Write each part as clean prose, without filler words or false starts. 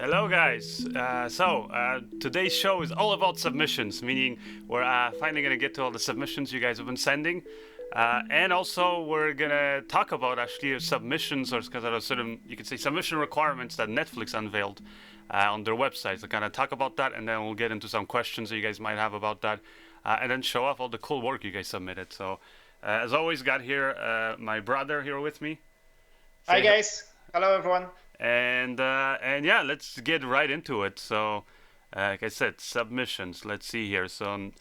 Hello guys, today's show is all about submissions, meaning we're finally going to get to all the submissions you guys have been sending. And also we're going to talk about actually submissions, or because there are certain, you could say, submission requirements that Netflix unveiled on their website. So kind of talk about that, and then we'll get into some questions that you guys might have about that, and then show off all the cool work you guys submitted. So as always, got here my brother here with me. Hi guys, hello everyone. And yeah, let's get right into it. So, like I said, submissions. Let's see here. So,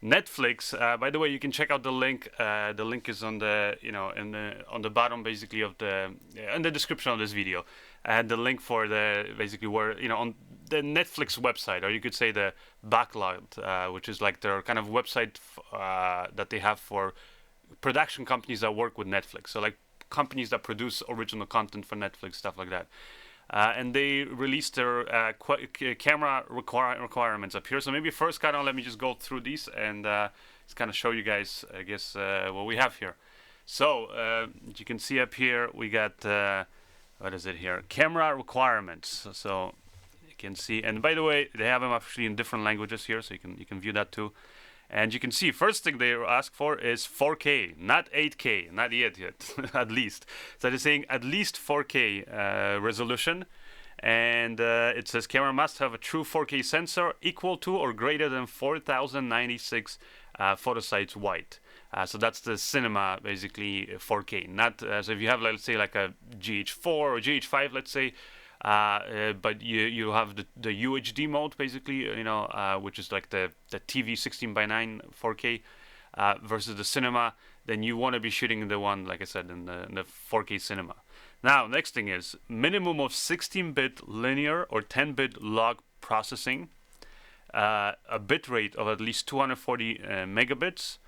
Netflix. By the way, you can check out the link. The link is on the on the bottom, basically, of the in the description of this video. And the link for the basically where on the Netflix website, or you could say the backlog, which is like their kind of website that they have for production companies that work with Netflix. So like companies that produce original content for Netflix, stuff like that. And they released their camera requirements up here. So maybe first, kind of let me just go through these and just kind of show you guys, I guess, what we have here. So as you can see up here, we got what is it here? Camera requirements. So you can see, and by the way, they have them actually in different languages here, so you can view that too. And you can see, first thing they ask for is 4K, not 8K, not yet, at least. So they're saying at least 4K resolution. And it says camera must have a true 4K sensor equal to or greater than 4096 photosites wide. So that's the cinema, basically 4K. Not so if you have, let's say, like a GH4 or GH5, let's say, but you have the UHD mode, basically, which is like the TV 16:9 4K versus the cinema. Then you want to be shooting the one, like I said, in the 4K cinema. Now, next thing is minimum of 16-bit linear or 10-bit log processing, a bit rate of at least 240 megabits,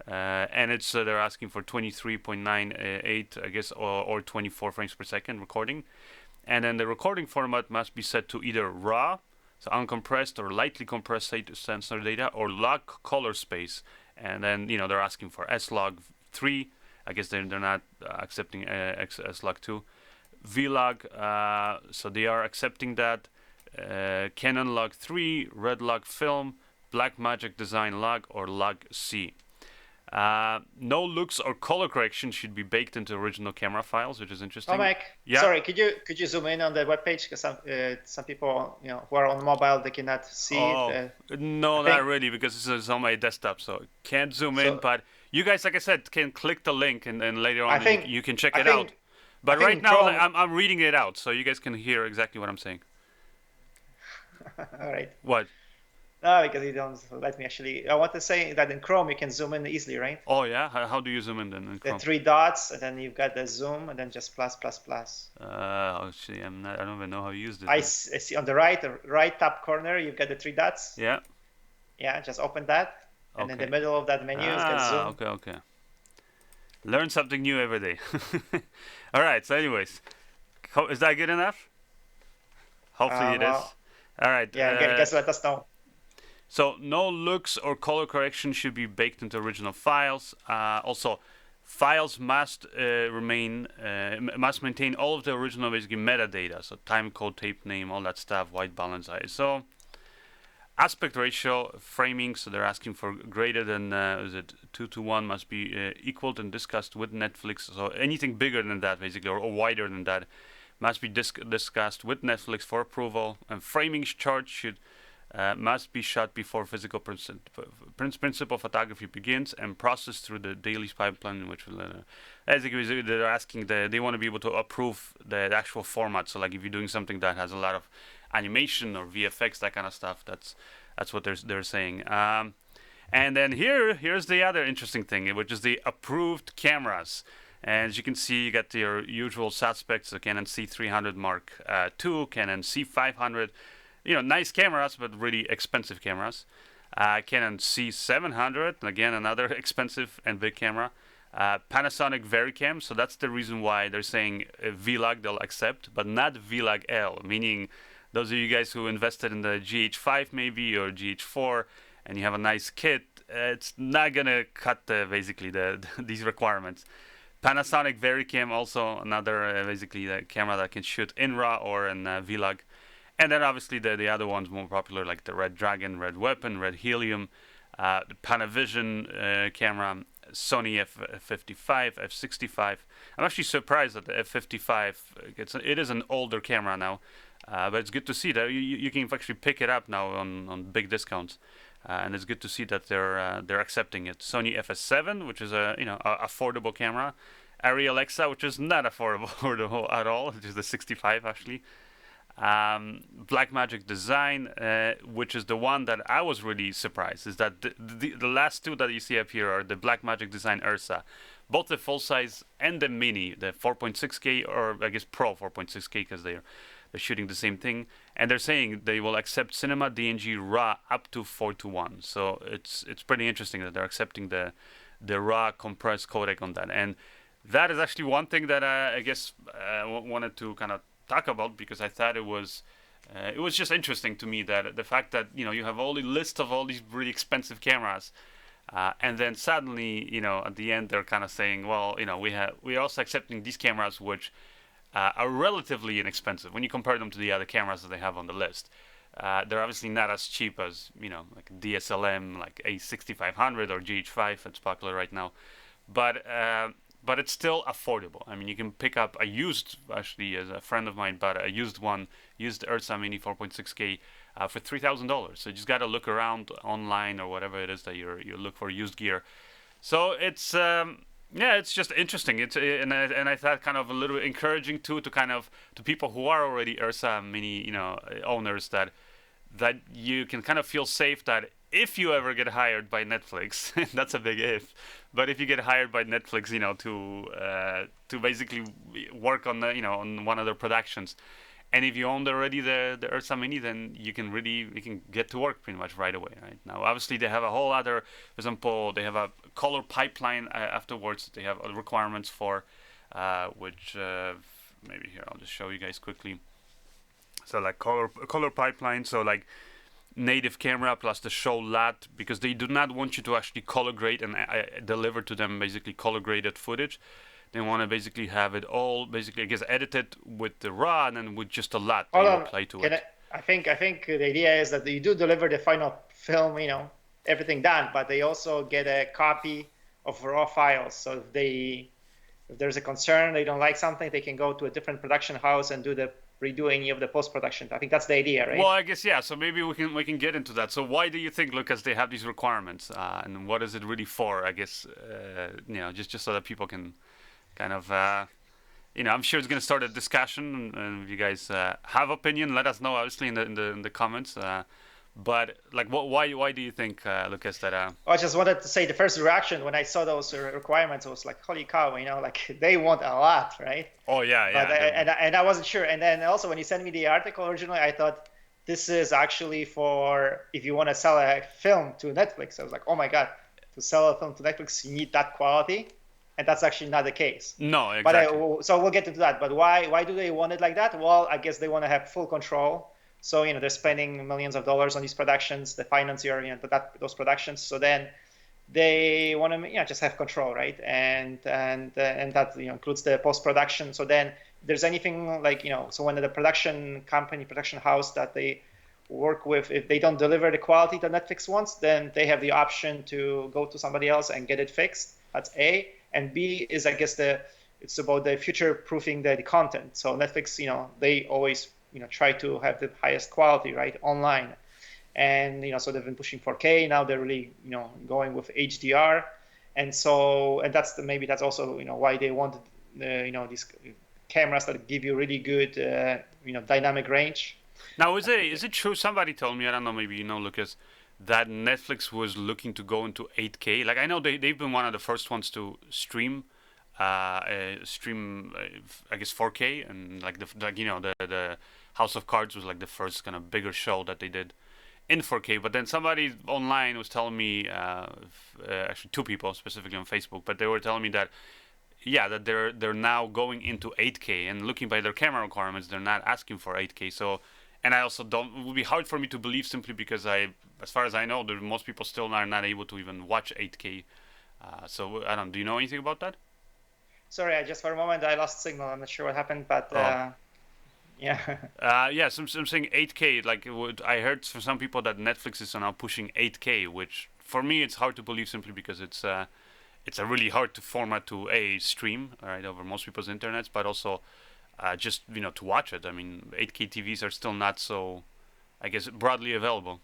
and it's they're asking for 23.98, I guess, or 24 frames per second recording. And then the recording format must be set to either RAW, so uncompressed or lightly compressed sensor data, or log color space. And then they're asking for slog3. I guess they're not accepting slog2. VLOG, so they are accepting that. Canon log3, red log film, Blackmagic design log, or log C. No looks or color correction should be baked into original camera files, which is interesting. Oh, Mike. Yeah. Sorry, could you zoom in on the webpage, because some people who are on mobile, they cannot see. No, not really, because this is on my desktop, so can't zoom in. But you guys, like I said, can click the link, and later on you can check it out. But right now I'm reading it out, so you guys can hear exactly what I'm saying. All right. What? No, because you don't let me actually. I want to say that in Chrome you can zoom in easily, right? Oh yeah, how do you zoom in then in Chrome? The three dots, and then you've got the zoom, and then just plus. Actually, I don't even know how you use this. I see on the right top corner you've got the three dots. Yeah. Yeah, just open that, and in the middle of that menu is the zoom. Okay. Learn something new every day. All right. So, anyways, is that good enough? Hopefully it is. All right. Yeah, just let us know. So no looks or color correction should be baked into original files. Also, files must maintain all of the original basically metadata, so time code, tape name, all that stuff, white balance, ISO. Aspect ratio, framing, so they're asking for greater than 2:1 must be equaled and discussed with Netflix. So anything bigger than that, basically, or wider than that, must be discussed with Netflix for approval. And framing chart must be shot before physical principal photography begins and processed through the Dailies pipeline, which basically they're asking they want to be able to approve the actual format. So like if you're doing something that has a lot of animation or VFX, that kind of stuff, that's what they're saying. And then here's the other interesting thing, which is the approved cameras. And as you can see, you got your usual suspects: the Canon C300 Mark II, Canon C500. Nice cameras, but really expensive cameras. Canon C700, again, another expensive and big camera. Panasonic VariCam, so that's the reason why they're saying VLOG they'll accept, but not VLOG L, meaning those of you guys who invested in the GH5 maybe, or GH4, and you have a nice kit, it's not going to cut basically these requirements. Panasonic VariCam, also another basically the camera that can shoot in RAW or in VLOG. And then obviously the other ones more popular, like the Red Dragon, Red Weapon, Red Helium, the Panavision camera, Sony F55, F65. I'm actually surprised that the F55 it is an older camera now, but it's good to see that you can actually pick it up now on big discounts, and it's good to see that they're accepting it. Sony FS7, which is a affordable camera, Arri Alexa, which is not affordable at all, which is the 65 actually. Blackmagic Design, which is the one that I was really surprised, is that the last two that you see up here are the Blackmagic Design Ursa, both the full size and the mini, the 4.6K, or I guess Pro 4.6K, because they're shooting the same thing, and they're saying they will accept cinema DNG RAW up to 4:1. So it's pretty interesting that they're accepting the RAW compressed codec on that, and that is actually one thing that I guess wanted to kind of talk about, because I thought it was just interesting to me that the fact that you have all the list of all these really expensive cameras, and then suddenly at the end they're kind of saying, well, we're also accepting these cameras which are relatively inexpensive when you compare them to the other cameras that they have on the list. They're obviously not as cheap as like DSLM, like A6500 or GH5 that's popular right now, but it's still affordable. I mean, you can pick up a used, actually, as a friend of mine bought a used Ursa Mini 4.6K for $3,000. So you just got to look around online or whatever it is that you look for used gear. So it's it's just interesting. And I thought kind of a little bit encouraging too to people who are already Ursa Mini owners, that you can kind of feel safe that if you ever get hired by Netflix, that's a big if, but if you get hired by Netflix, to basically work on on one of their productions, and if you own already the Ursa Mini, then you can get to work pretty much right away. Right now, obviously they have a whole other, for example, they have a color pipeline afterwards. They have requirements for, which maybe here I'll just show you guys quickly. So like color pipeline, so like native camera plus the show LUT, because they do not want you to actually color grade and deliver to them basically color graded footage. They want to basically have it all basically, I guess, edited with the RAW and then with just a LUT that you apply to it. I think the idea is that you do deliver the final film, everything done, but they also get a copy of raw files. So if there's a concern, they don't like something, they can go to a different production house and redo any of the post-production. I think that's the idea, right? Well, I guess, yeah. So maybe we can get into that. So why do you think, Lucas, they have these requirements, and what is it really for? I guess just so that people can kind of I'm sure it's going to start a discussion, and if you guys have opinion, let us know obviously in the comments. But like, why do you think, Lucas, that? I just wanted to say the first reaction when I saw those requirements was like, holy cow, like they want a lot, right? Oh yeah, But and I wasn't sure. And then also when you sent me the article originally, I thought this is actually for if you want to sell a film to Netflix. I was like, oh my god, to sell a film to Netflix, you need that quality, and that's actually not the case. No, exactly. But so we'll get into that. But why do they want it like that? Well, I guess they want to have full control. So they're spending millions of dollars on these productions, the financier, those productions. So then they want to just have control, right? And that includes the post production. So then if there's anything like so when the production house that they work with, if they don't deliver the quality that Netflix wants, then they have the option to go to somebody else and get it fixed. That's A. And B is, I guess, it's about the future proofing the content. So Netflix, they always try to have the highest quality, right, online, and so they've been pushing 4K. Now they're really going with HDR, and that's also why they wanted these cameras that give you really good dynamic range. Now is it true? Somebody told me, I don't know, maybe Lucas, that Netflix was looking to go into 8K. Like I know they've been one of the first ones to stream. I guess 4K, and the House of Cards was like the first kind of bigger show that they did in 4K. But then somebody online was telling me, actually two people specifically on Facebook, but they were telling me that that they're now going into 8K, and looking by their camera requirements, they're not asking for 8K. So, and I also it would be hard for me to believe simply because as far as I know, most people still are not able to even watch 8K. So I don't. Do you know anything about that? Sorry, just for a moment I lost signal. I'm not sure what happened, but Yeah. Yeah, so I'm saying 8K. Like I heard from some people that Netflix is now pushing 8K, which for me it's hard to believe simply because it's a really hard to format to a stream, right, over most people's internets, but also just to watch it. I mean, 8K TVs are still not so, I guess, broadly available.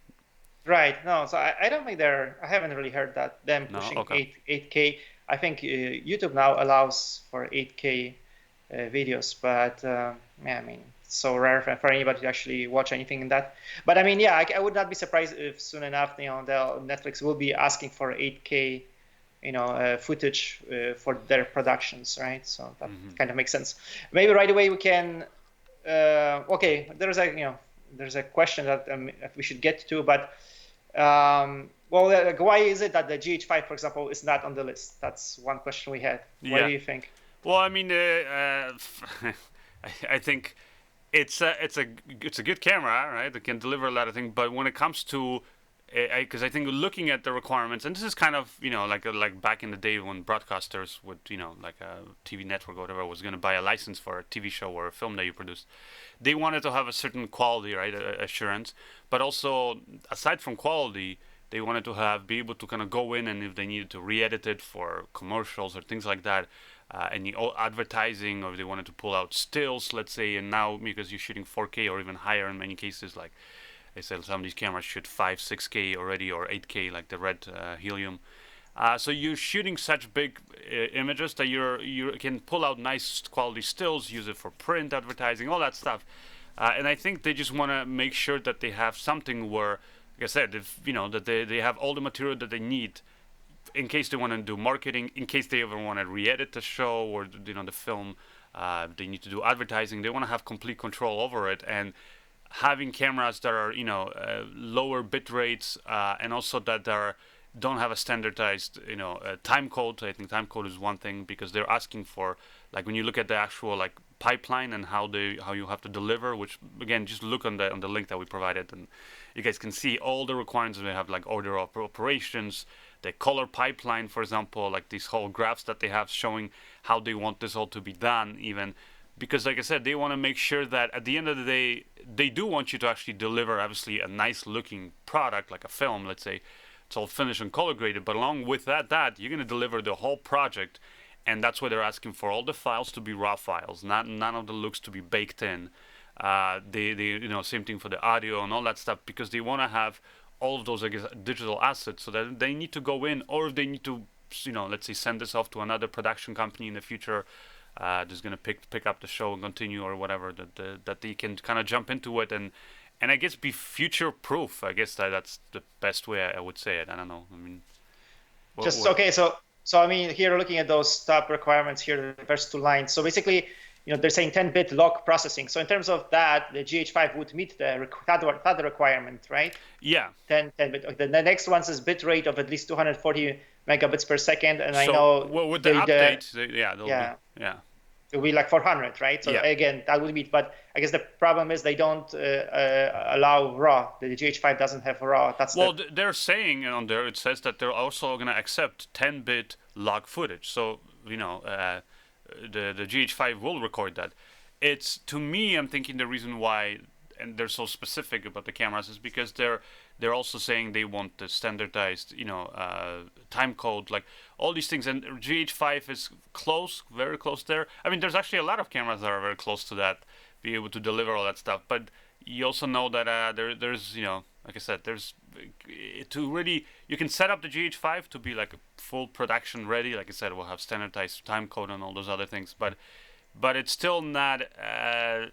Right. No, so I don't think I haven't really heard that them No, pushing okay. 8K. I think YouTube now allows for 8K videos, but yeah, I mean, it's so rare for anybody to actually watch anything in that. But I mean, yeah, I would not be surprised if soon enough, Netflix will be asking for 8K, footage for their productions, right? So that Hmm. kind of makes sense. Maybe right away we can. Okay, there's a question that we should get to, but well, like, why is it that the GH5, for example, is not on the list? That's one question we had. Why do Yeah. you think? Well, I mean, I think it's a good camera, right? It can deliver a lot of things, but when it comes to because I think looking at the requirements, and this is kind of like back in the day when broadcasters would like a TV network or whatever was going to buy a license for a TV show or a film that you produced, they wanted to have a certain quality, right, assurance, but also aside from quality, they wanted to be able to kind of go in and if they needed to re-edit it for commercials or things like that, any advertising, or if they wanted to pull out stills, let's say, and now because you're shooting 4K or even higher in many cases, like they said, some of these cameras shoot 5, 6K already or 8K, like the red helium. So you're shooting such big images that you can pull out nice quality stills, use it for print advertising, all that stuff. And I think they just want to make sure that they have something where, like I said, if that they have all the material that they need in case they want to do marketing, in case they ever want to re-edit the show or the film, they need to do advertising. They want to have complete control over it, and having cameras that are lower bit rates and also that are don't have a standardized time code. I think time code is one thing because they're asking for, like, when you look at the actual like pipeline and how you have to deliver, which again just look on the link that we provided and you guys can see all the requirements. They have like order of operations, the color pipeline, for example, like these whole graphs that they have showing how they want this all to be done, even because like I said, they want to make sure that at the end of the day they do want you to actually deliver obviously a nice looking product like a film, let's say it's all finished and color graded, but along with that you're going to deliver the whole project, and that's why they're asking for all the files to be raw files, not none of the looks to be baked in. They same thing for the audio and all that stuff because they want to have all of those, I guess, digital assets, so that they need to go in, or if they need to let's say send this off to another production company in the future that's going to pick up the show and continue or whatever, that they can kind of jump into it and I guess be future proof. I guess that's the best way I would say it. I don't know. I mean, Just okay. So I mean, here looking at those top requirements here, the first two lines. So basically, they're saying 10-bit log processing. So in terms of that, the GH5 would meet that requirement, right? Yeah. 10-bit. The next one says bit rate of at least 240 megabits per second, and I So know with the update, they'll yeah. be, yeah. It will be like 400, right? So Yeah. again, that would meet. But I guess the problem is they don't allow RAW. The GH5 doesn't have RAW. They're saying on there, it says that they're also going to accept 10-bit log footage. So the GH5 will record that. It's, to me, I'm thinking the reason why, and they're so specific about the cameras, is because they're also saying they want the standardized time code, like all these things, and GH5 is close, very close there. I mean, there's actually a lot of cameras that are very close to that, be able to deliver all that stuff. But you also know that there's like I said, there's to really, you can set up the GH5 to be like a full production ready. Like I said, we'll have standardized time code and all those other things, but it's still not. I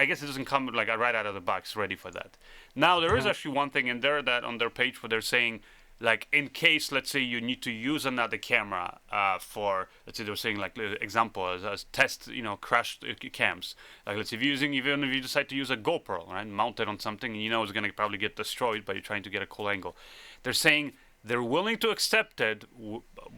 guess it doesn't come like right out of the box ready for that. Now there is actually one thing in there that on their page where they're saying, like, in case, let's say you need to use another camera for, let's say they're saying like example as test crashed cams. Like, let's say even if you decide to use a GoPro, right, mounted on something, and it's going to probably get destroyed, but you're trying to get a cool angle. They're saying they're willing to accept it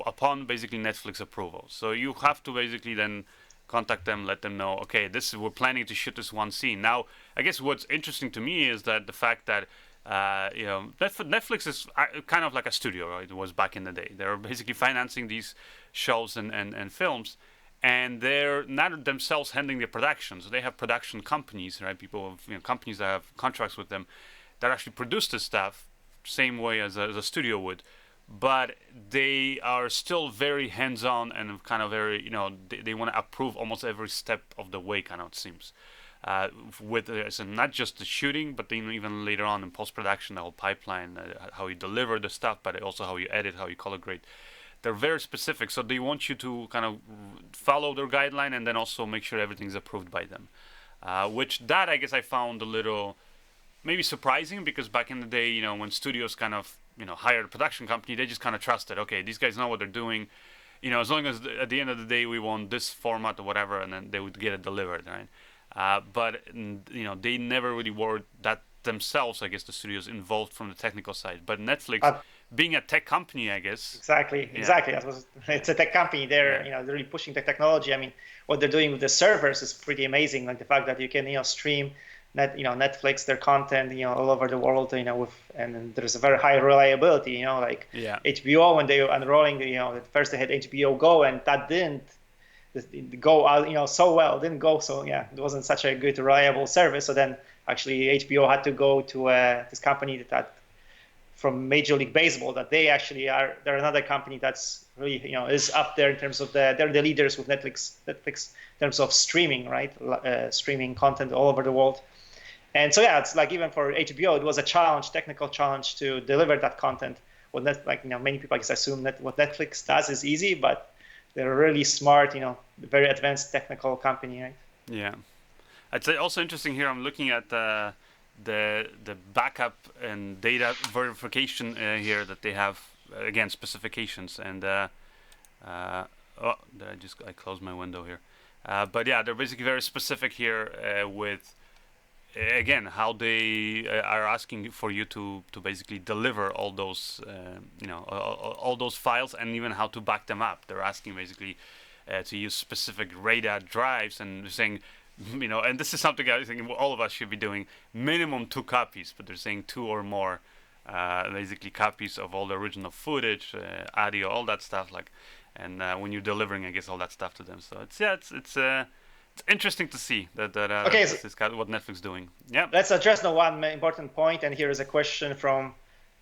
upon basically Netflix approval. So you have to basically then contact them, let them know, okay, we're planning to shoot this one scene. Now, I guess what's interesting to me is that the fact that Netflix is kind of like a studio, right? It was back in the day. They were basically financing these shows and films, and they're not themselves handling the production. So they have production companies, right? People, companies that have contracts with them that actually produce this stuff, same way as a studio would. But they are still very hands-on and kind of very, they want to approve almost every step of the way, kind of, it seems. With so not just the shooting, but then even later on in post-production, the whole pipeline, how you deliver the stuff, but also how you edit, how you color grade. They're very specific, so they want you to kind of follow their guideline and then also make sure everything's approved by them. Which that I guess I found a little maybe surprising, because back in the day, when studios kind of hired a production company, they just kind of trusted, okay, these guys know what they're doing, as long as at the end of the day we want this format or whatever, and then they would get it delivered, right? But they never really were that themselves, I guess, the studios involved from the technical side. But Netflix, being a tech company, I guess. Exactly. It's a tech company. They're they're really pushing the technology. I mean, what they're doing with the servers is pretty amazing. Like the fact that you can stream Netflix, their content, all over the world, and there's a very high reliability, like HBO, when they were unrolling, at first they had HBO Go, and that didn't go out, so well, didn't go, so it wasn't such a good, reliable service. So then actually HBO had to go to this company that from Major League Baseball, that they're another company that's really, is up there in terms of they're the leaders with Netflix in terms of streaming, right? Streaming content all over the world. And so it's like, even for HBO, it was a technical challenge to deliver that content. Many people, I guess, assume that what Netflix does is easy, but they're really smart, very advanced technical company, right? Yeah. I'd say also interesting here, I'm looking at the backup and data verification here that they have, again, specifications, and I closed my window here. But yeah, they're basically very specific here with, again, how they are asking for you to basically deliver all those all those files, and even how to back them up. They're asking basically to use specific RAID drives, and they're saying, and this is something I think all of us should be doing, minimum 2 copies, but they're saying 2 or more basically copies of all the original footage, audio, all that stuff, and when you're delivering, I guess, all that stuff to them. So it's interesting to see that this is what Netflix is doing. Yeah. Let's address one important point, and here is a question from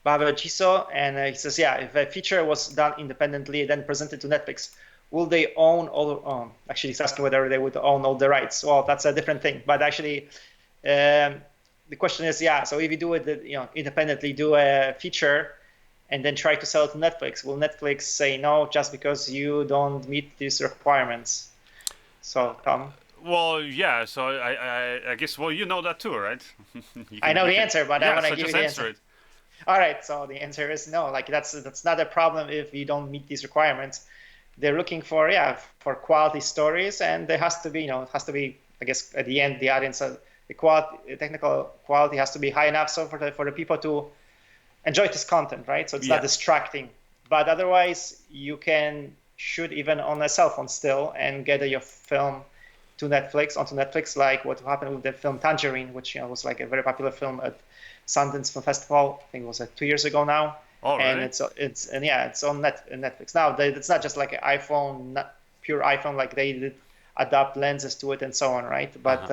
Baba Jiso, and he says, if a feature was done independently then presented to Netflix, will they own all? Actually, he's asking whether they would own all the rights. Well, that's a different thing. But actually, the question is, so if you do it, independently, do a feature, and then try to sell it to Netflix, will Netflix say no just because you don't meet these requirements? So, Tom. Well, yeah. So I guess, well, you know that too, right? I know the answer, but I want to give you the answer. It. All right. So the answer is no. That's not a problem if you don't meet these requirements. They're looking for quality stories, and there has to be, I guess, at the end, the audience, the technical quality has to be high enough so for the people to enjoy this content, right? So it's not distracting. But otherwise, you can shoot even on a cell phone still and get your film onto Netflix, like what happened with the film Tangerine, which was like a very popular film at Sundance Film Festival. I think it was 2 years ago now. Oh, really? And it's on Netflix now. It's not just like an iPhone, not pure iPhone, like they did adapt lenses to it and so on, right? But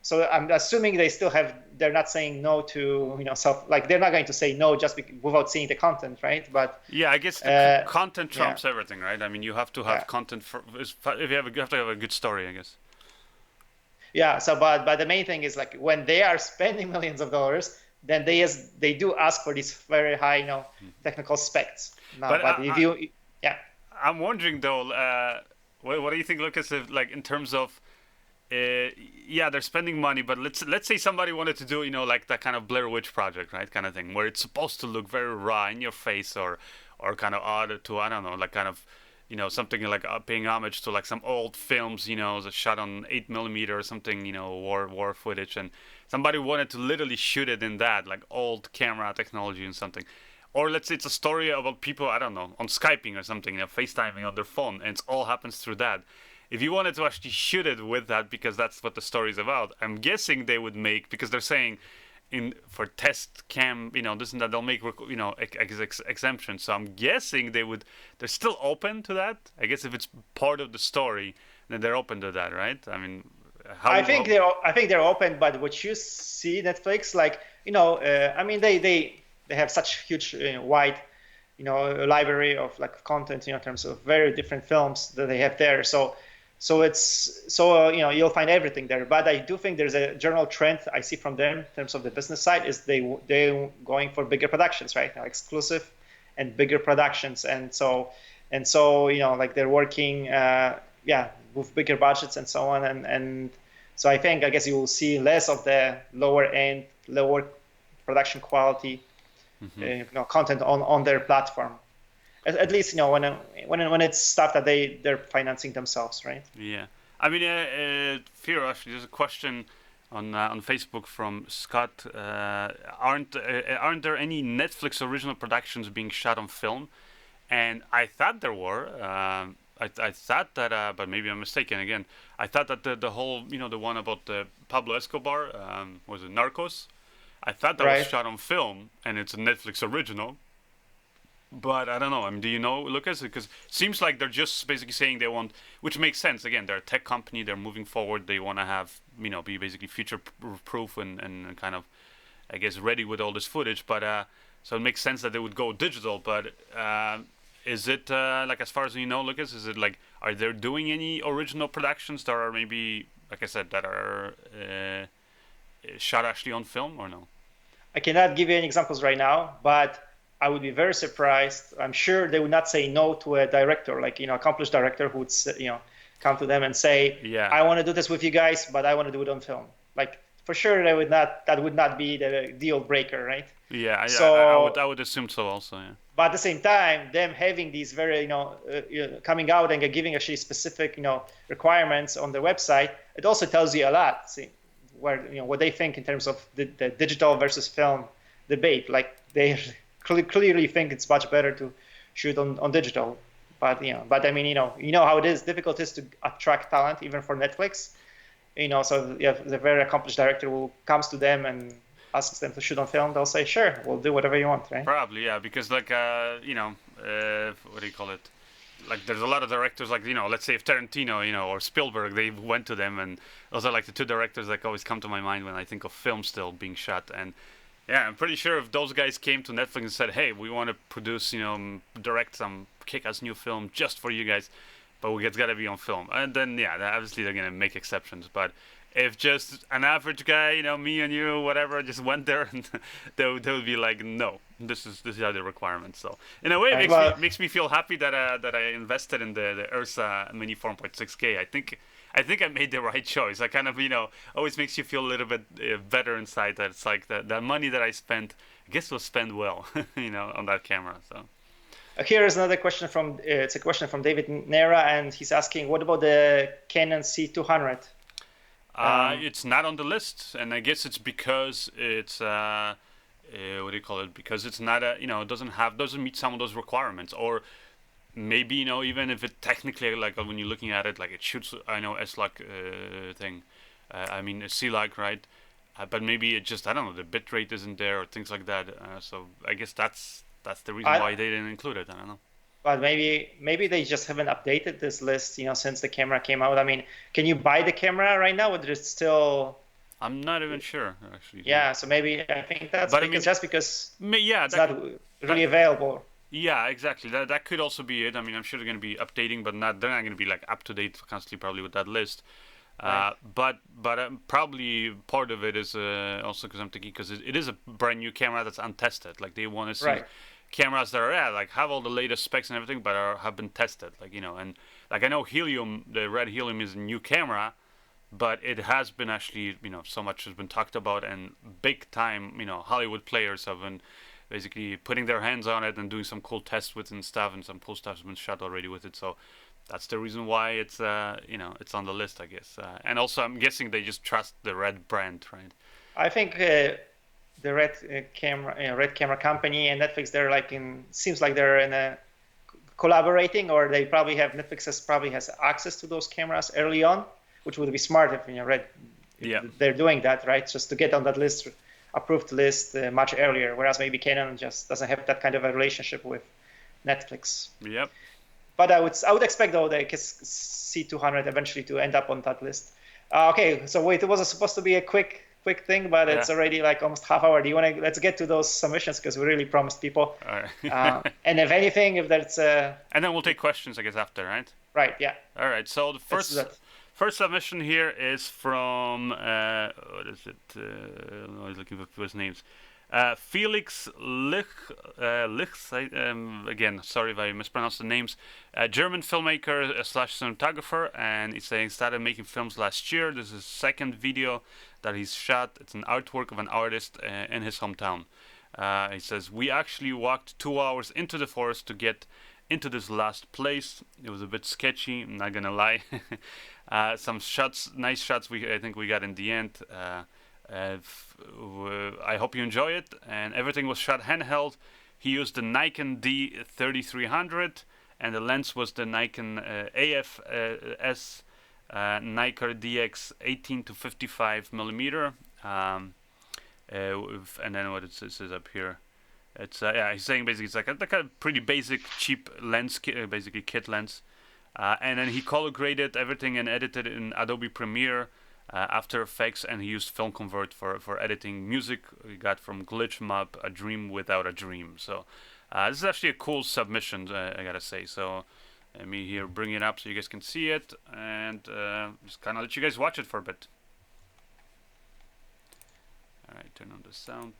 so I'm assuming they're not saying no to they're not going to say no just without seeing the content, right? But yeah, I guess the content trumps everything, right? I mean, you have to have content you have to have a good story, I guess. Yeah. So, but the main thing is, like, when they are spending millions of dollars, then they do ask for these very high, technical specs. Now, but if I'm wondering though, what do you think, Lucas? Like, in terms of, they're spending money, but let's say somebody wanted to do, like that kind of Blair Witch Project, right, kind of thing, where it's supposed to look very raw in your face, or kind of odd to, I don't know, like kind of, something like paying homage to like some old films, shot on 8mm or something, war footage, and somebody wanted to literally shoot it in that, like old camera technology and something. Or let's say it's a story about people, I don't know, on Skyping or something, FaceTiming on their phone, and it all happens through that. If you wanted to actually shoot it with that, because that's what the story is about, I'm guessing they would make, because they're saying in for test cam, this and that, they'll make exemptions. So I'm guessing they're still open to that. I guess if it's part of the story, then they're open to that, right? I mean, I think they're open, but what you see Netflix, like I mean they have such huge wide library of like content in terms of very different films that they have there. So you'll find everything there. But I do think there's a general trend I see from them in terms of the business side is they're going for bigger productions, right? Exclusive and bigger productions, and so like they're working with bigger budgets and so on, and so I guess you will see less of the lower production quality content on their platform. At least when it's stuff that they're financing themselves, right? Yeah, I mean, Fear, actually, there's a question on Facebook from Scott. Aren't there any Netflix original productions being shot on film? And I thought there were. I thought that, but maybe I'm mistaken again. I thought that the whole, the one about Pablo Escobar, was it Narcos? I thought that was shot on film, and it's a Netflix original. But I don't know. I mean, do you know, Lucas? Because it seems like they're just basically saying they want, which makes sense. Again, they're a tech company. They're moving forward. They want to have, be basically future-proof and kind of, I guess, ready with all this footage. But so it makes sense that they would go digital. But is it like, as far as you know, Lucas? Is it like, are they doing any original productions that are maybe, like I said, that are shot actually on film or no? I cannot give you any examples right now, but I would be very surprised. I'm sure they would not say no to a director, like accomplished director who would come to them and say, I want to do this with you guys, but I want to do it on film. Like for sure, that would not be the deal breaker, right? Yeah, I would assume so also. Yeah. But at the same time, them having these very coming out and giving actually specific requirements on their website, it also tells you a lot. See, where what they think in terms of the digital versus film debate. Like they clearly think it's much better to shoot on digital, but I mean how it is difficult is to attract talent even for Netflix, so you have the very accomplished director who comes to them and asks them to shoot on film, they'll say sure, we'll do whatever you want, right? Probably, yeah, because like what do you call it, like there's a lot of directors, like let's say if Tarantino or Spielberg, they went to them, and those are like the two directors that always come to my mind when I think of film still being shot. And yeah, I'm pretty sure if those guys came to Netflix and said, hey, we want to produce, direct some kick-ass new film just for you guys, but it's got to be on film. And then, obviously they're going to make exceptions. But if just an average guy, me and you, whatever, just went there, and they would be like, no, this is the requirements. So in a way, it makes me feel happy that I invested in the Ursa Mini 4.6K. I think I made the right choice. I kind of, always makes you feel a little bit better inside that it's like the money that I spent, I guess, was spent well, on that camera. So here is another question it's a question from David Nera, and he's asking, what about the Canon C200? It's not on the list, and I guess it's because it's what do you call it? Because it's not doesn't meet some of those requirements, or maybe even if it technically, like when you're looking at it, like it shoots S-Log thing, I mean a C-Log, right? But maybe it just, I don't know, the bit rate isn't there or things like that. So I guess that's the reason why they didn't include it. I don't know. But maybe they just haven't updated this list, since the camera came out. I mean, can you buy the camera right now, or is it still? I'm not even sure, actually. Yeah, so maybe I think that's just because it's not really available. Yeah, exactly. That could also be it. I mean, I'm sure they're going to be updating, but they're not going to be like up to date constantly, probably with that list. Right. But probably part of it is also because I'm thinking because it is a brand new camera that's untested. Like they want to see cameras that are like have all the latest specs and everything, but have been tested. Like and like I know Helium, the red Helium is a new camera, but it has been actually so much has been talked about, and big time Hollywood players have been basically putting their hands on it and doing some cool tests with it and stuff, and some cool stuff has been shot already with it. So that's the reason why it's it's on the list, I guess. And also, I'm guessing they just trust the Red brand, right? I think the Red camera company and Netflix, they're seems like they're in a collaborating, or they probably have Netflix has access to those cameras early on, which would be smart if Red they're doing that, right? Just to get on that list approved list much earlier, whereas maybe Canon just doesn't have that kind of a relationship with Netflix. Yep. But I would expect though the C200 eventually to end up on that list. Okay, so wait, it was supposed to be a quick thing, but it's already like almost half hour. Do you want to let's get to those submissions because we really promised people. All right. And if anything, if that's and then we'll take questions, I guess, after, right? Right. Yeah. All right. So the first submission here is from what is it? I was looking for his names. Felix Lyhs, again, sorry if I mispronounced the names. German filmmaker slash cinematographer, and he's saying started making films last year. This is his second video that he's shot. It's an artwork of an artist in his hometown. He says, we actually walked 2 hours into the forest to get into this last place. It was a bit sketchy, I'm not gonna lie. Some shots, nice shots I think we got in the end. I hope you enjoy it. And everything was shot handheld. He used the Nikon D3300 and the lens was the Nikon AF-S Nikon DX 18 to 55 millimeter. And then what it says up here, it's he's saying basically it's like a pretty basic cheap lens, basically kit lens. And then he color graded everything and edited in Adobe Premiere, After Effects, and he used Film Convert for editing music we got from Glitch Mob, A Dream Without a Dream. So this is actually a cool submission, I gotta say. So let me here bring it up so you guys can see it, and just kind of let you guys watch it for a bit. Alright, turn on the sound.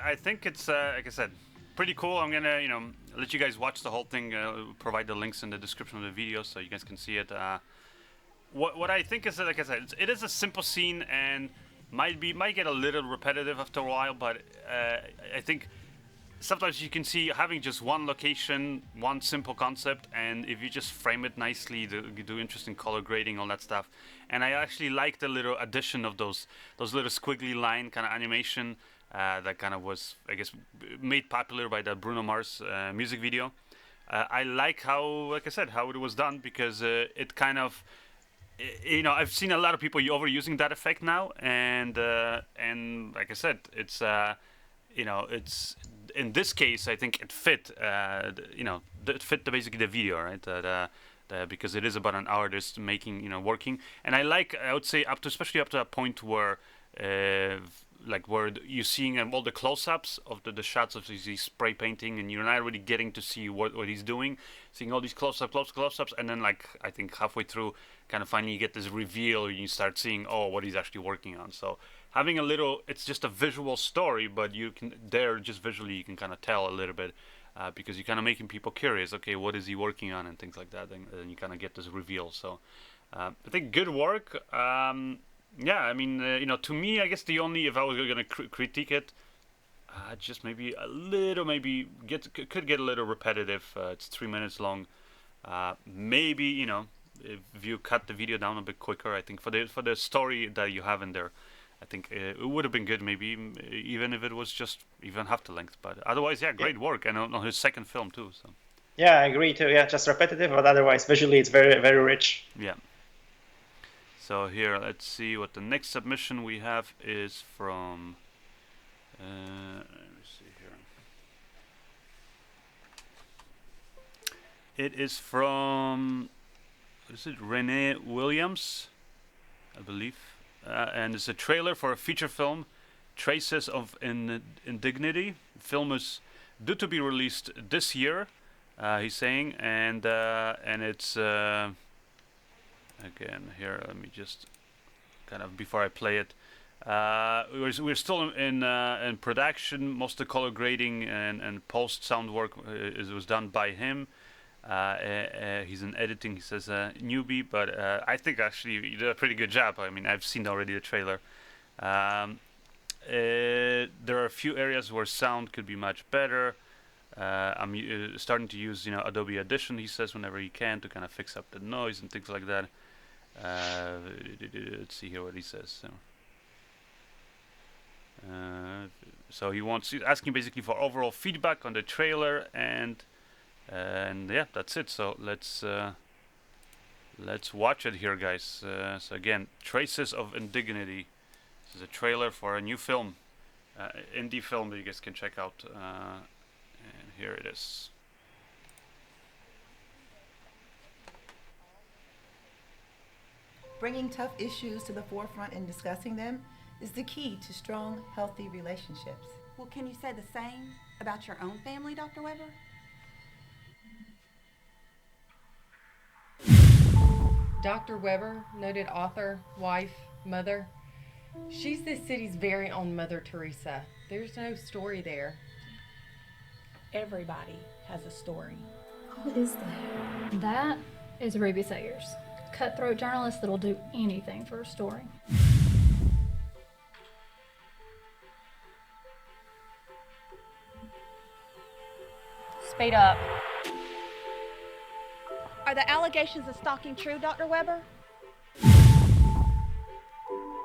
I think it's like I said, pretty cool. I'm gonna let you guys watch the whole thing. Provide the links in the description of the video so you guys can see it. What I think is that, like I said, it is a simple scene and might get a little repetitive after a while, but I think sometimes you can see having just one location, one simple concept, and if you just frame it nicely, you do interesting color grading, all that stuff. And I actually like the little addition of those little squiggly line kind of animation. That kind of was, I guess, made popular by the Bruno Mars music video. I like how, like I said, how it was done, because it kind of, I've seen a lot of people overusing that effect now, and like I said, it's, it's in this case, I think it fit, it fit basically the video, right? Because it is about an artist making, working, and I would say especially up to a point where. Like where you're seeing all the close-ups of the shots of his spray painting, and you're not really getting to see what he's doing, seeing all these close-ups, and then like I think halfway through, kind of finally you get this reveal, you start seeing what he's actually working on. So having a little, it's just a visual story, but you can there just visually you can kind of tell a little bit. Because you're kind of making people curious. Okay, what is he working on and things like that, and you kind of get this reveal. So I think good work. Yeah, I mean, to me, I guess the only, if I was going to critique it, just maybe a little, could get a little repetitive. It's 3 minutes long. Maybe if you cut the video down a bit quicker, I think for the story that you have in there, I think it would have been good, maybe even if it was just even half the length. But otherwise, yeah, great work, and on his second film too. So yeah, I agree too. Yeah, just repetitive, but otherwise visually it's very, very rich. yeah. So here, let's see what the next submission we have is from. Let me see here. It is from. Is it Renee Williams? I believe. And it's a trailer for a feature film, Traces of Indignity. The film is due to be released this year, he's saying, and it's again here. Let me just kind of before I play it. We're still in production. Most of the color grading and post sound work was done by him. He's in editing. He says newbie, but I think actually you did a pretty good job. I mean, I've seen already the trailer. There are a few areas where sound could be much better. I'm starting to use Adobe Audition. He says whenever he can to kind of fix up the noise and things like that. Let's see here what he says. So he's asking basically for overall feedback on the trailer and yeah, that's it. So let's watch it here, guys. So again, Traces of Indignity. This is a trailer for a new film, indie film that you guys can check out. And here it is. Bringing tough issues to the forefront and discussing them is the key to strong, healthy relationships. Well, can you say the same about your own family, Dr. Weber? Dr. Weber, noted author, wife, mother. She's this city's very own Mother Teresa. There's no story there. Everybody has a story. What is that? That is Ruby Sayers, cutthroat journalist that'll do anything for a story. Speed up. Are the allegations of stalking true, Dr. Weber?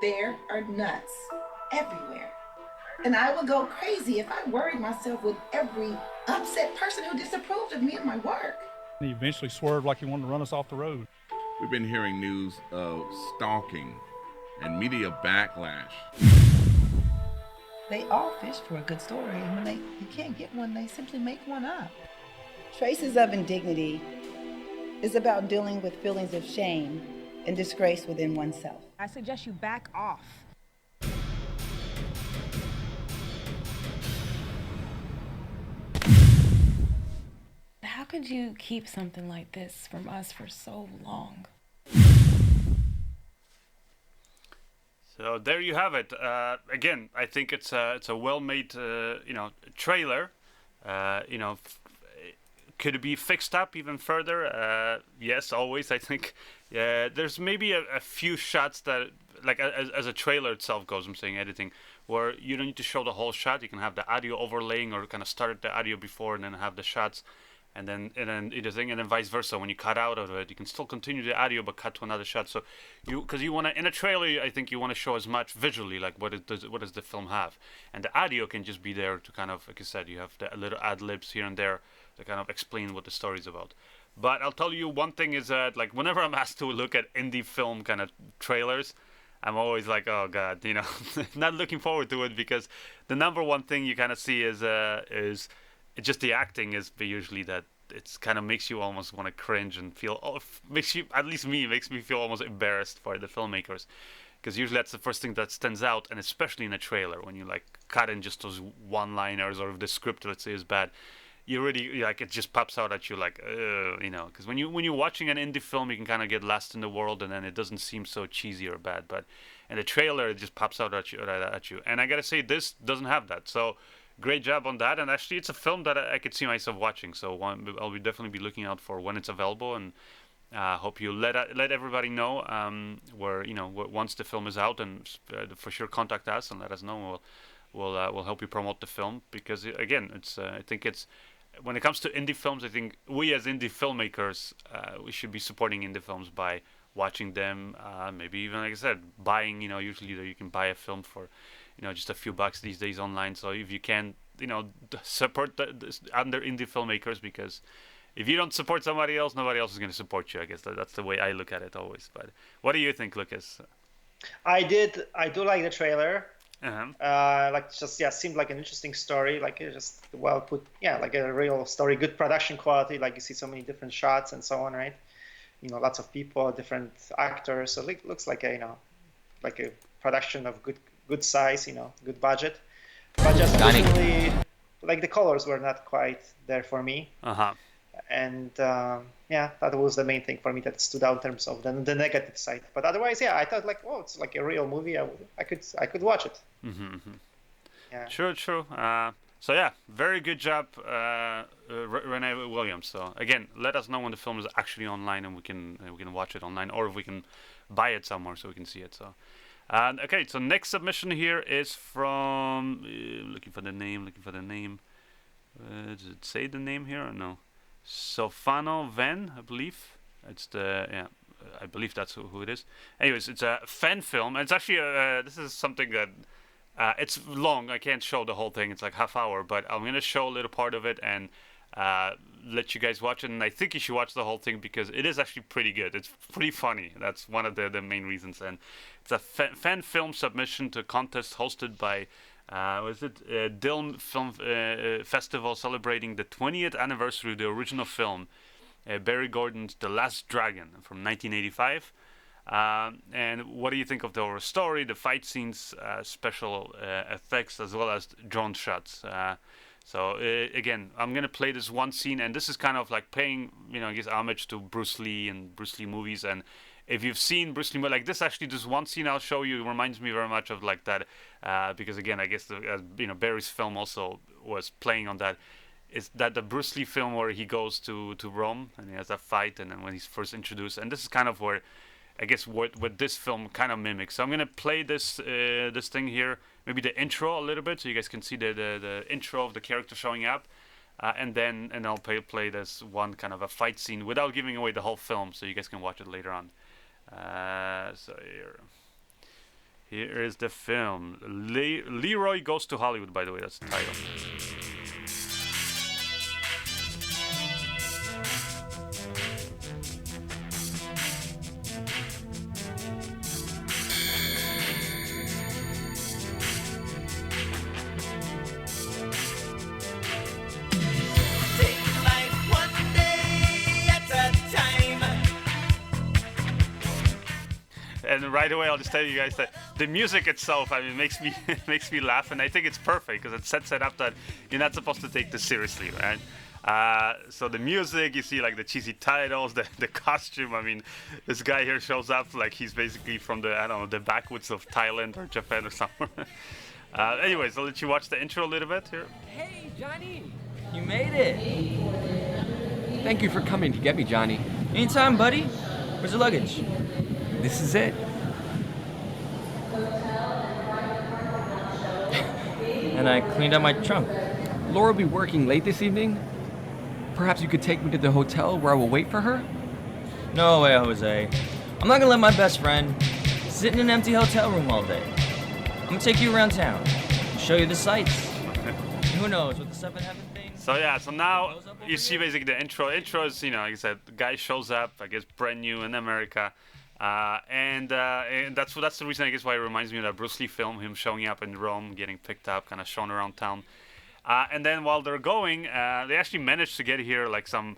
There are nuts everywhere. And I would go crazy if I worried myself with every upset person who disapproved of me and my work. He eventually swerved like he wanted to run us off the road. We've been hearing news of stalking and media backlash. They all fish for a good story, and when you can't get one, they simply make one up. Traces of Indignity is about dealing with feelings of shame and disgrace within oneself. I suggest you back off. How could you keep something like this from us for so long? So there you have it. Again, I think it's a well-made trailer. Could it be fixed up even further? Yes, always. I think there's maybe a few shots that, like as a trailer itself goes, I'm saying editing, where you don't need to show the whole shot. You can have the audio overlaying, or kind of start the audio before and then have the shots, and then either thing, and then vice versa. When you cut out of it, you can still continue the audio but cut to another shot. So because you want to, in a trailer, I think you want to show as much visually, like what does the film have, and the audio can just be there to kind of, like I said, you have the little ad libs here and there to kind of explain what the story's about. But I'll tell you one thing is that, like, whenever I'm asked to look at indie film kind of trailers, I'm always like, oh god, not looking forward to it, because the number one thing you kind of see is just the acting is usually that it's kind of makes you almost want to cringe and feel, makes me feel almost embarrassed for the filmmakers, because usually that's the first thing that stands out, and especially in a trailer when you like cut in just those one-liners, or if the script, let's say, is bad. you really like it just pops out at you like you know, because when you're watching an indie film, you can kind of get lost in the world, and then it doesn't seem so cheesy or bad. But in the trailer, it just pops out at you. And I gotta say, this doesn't have that. So great job on that. And actually, it's a film that I could see myself watching. So I'll be definitely be looking out for when it's available, and hope you let everybody know where once the film is out, and for sure contact us and let us know. We'll help you promote the film, because again, it's I think it's. When it comes to indie films, I think we as indie filmmakers, we should be supporting indie films by watching them, maybe even, like I said, buying, usually you can buy a film for, just a few bucks these days online. So if you can, support the other indie filmmakers, because if you don't support somebody else, nobody else is going to support you. I guess that's the way I look at it always. But what do you think, Lucas? I do like the trailer. Uh-huh. Seemed like an interesting story, like it just well put, like a real story, good production quality, like you see so many different shots and so on, right? Lots of people, different actors, so it looks like a like a production of good size, good budget, but just visually, like the colors were not quite there for me. And that was the main thing for me that stood out in terms of the negative side. But otherwise, I thought like, it's like a real movie. I could watch it. Mm-hmm. Yeah. True. So yeah, very good job, Renee Williams. So again, let us know when the film is actually online, and we can watch it online, or if we can buy it somewhere so we can see it. So, okay. So next submission here is from looking for the name. Does it say the name here or no? Sophano Van, I believe. I believe that's who it is. Anyways, it's a fan film. And it's actually this is something that it's long. I can't show the whole thing. It's like half hour, but I'm gonna show a little part of it and let you guys watch it. And I think you should watch the whole thing, because it is actually pretty good. It's pretty funny. That's one of the main reasons. And it's a fan film submission to a contest hosted by Dilm Film Festival, celebrating the 20th anniversary of the original film, Barry Gordon's The Last Dragon from 1985. And what do you think of the overall story, the fight scenes, special effects, as well as drone shots? So again, I'm gonna play this one scene, and this is kind of like paying, I guess, homage to Bruce Lee and Bruce Lee movies. And if you've seen Bruce Lee, like this one scene I'll show you reminds me very much of like that, because again, I guess Barry's film also was playing on that. Is that the Bruce Lee film where he goes to Rome and he has that fight, and then when he's first introduced, and this is kind of where I guess what this film kind of mimics. So I'm gonna play this thing here, maybe the intro a little bit, so you guys can see the intro of the character showing up. And I'll play this one kind of a fight scene without giving away the whole film, so you guys can watch it later on. So here is the film. Leroy Goes to Hollywood, by the way, that's the title. And right away, I'll just tell you guys that the music itself, I mean, makes me laugh, and I think it's perfect because it sets it up that you're not supposed to take this seriously, right? So the music, you see like the cheesy titles, the costume. I mean, this guy here shows up like he's basically from the backwoods of Thailand or Japan or somewhere. Anyways, I'll let you watch the intro a little bit here. Hey, Johnny, you made it. Thank you for coming to get me, Johnny. Anytime, buddy. Where's your luggage? This is it. And I cleaned out my trunk. Laura will be working late this evening. Perhaps you could take me to the hotel where I will wait for her? No way, Jose. I'm not gonna let my best friend sit in an empty hotel room all day. I'm gonna take you around town, show you the sights. Who knows what the 7 Heaven thing. So yeah, so now you see basically the intro. Intro is, like I said, the guy shows up, I guess brand new in America. And that's the reason, I guess, why it reminds me of that Bruce Lee film, him showing up in Rome, getting picked up, kind of shown around town. And then while they're going, they actually managed to get here like some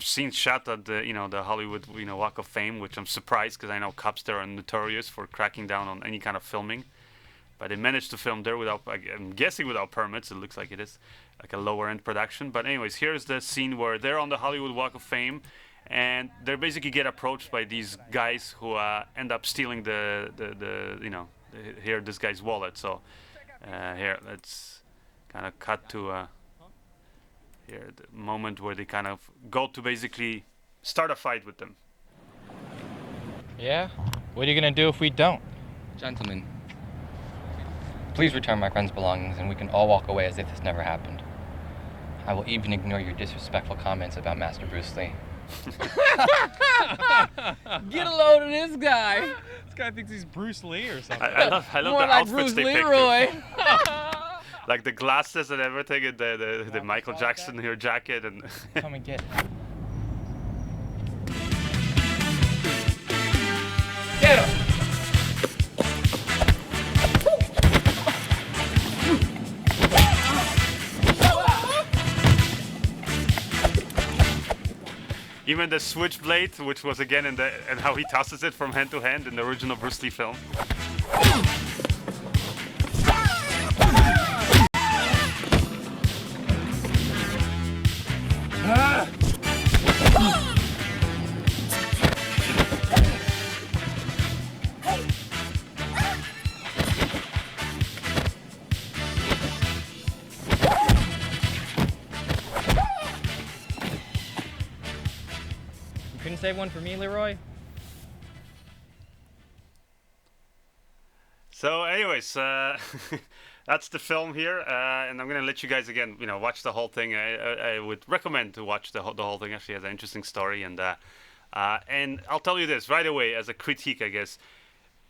scenes shot at the the Hollywood Walk of Fame, which I'm surprised because I know cops there are notorious for cracking down on any kind of filming. but they managed to film there without, I'm guessing without permits. It looks like it is like a lower end production. But anyways, here's the scene where they're on the Hollywood Walk of Fame, and they basically get approached by these guys who end up stealing here this guy's wallet. So here, let's kind of cut to here the moment where they kind of go to basically start a fight with them. Yeah? What are you gonna do if we don't? Gentlemen, please return my friend's belongings and we can all walk away as if this never happened. I will even ignore your disrespectful comments about Master Bruce Lee. Get a load of this guy. This guy thinks he's Bruce Lee or something. I love More the like outfits Bruce they Leroy. picked. Like the glasses and everything, and the Michael Jackson here jacket and. Come and get it. Get him! Even the switchblade, which was again and how he tosses it from hand to hand in the original Bruce Lee film. Save one for me, Leroy. So, anyways, that's the film here, and I'm gonna let you guys again, watch the whole thing. I would recommend to watch the whole thing. Actually, has an interesting story, and I'll tell you this right away as a critique, I guess.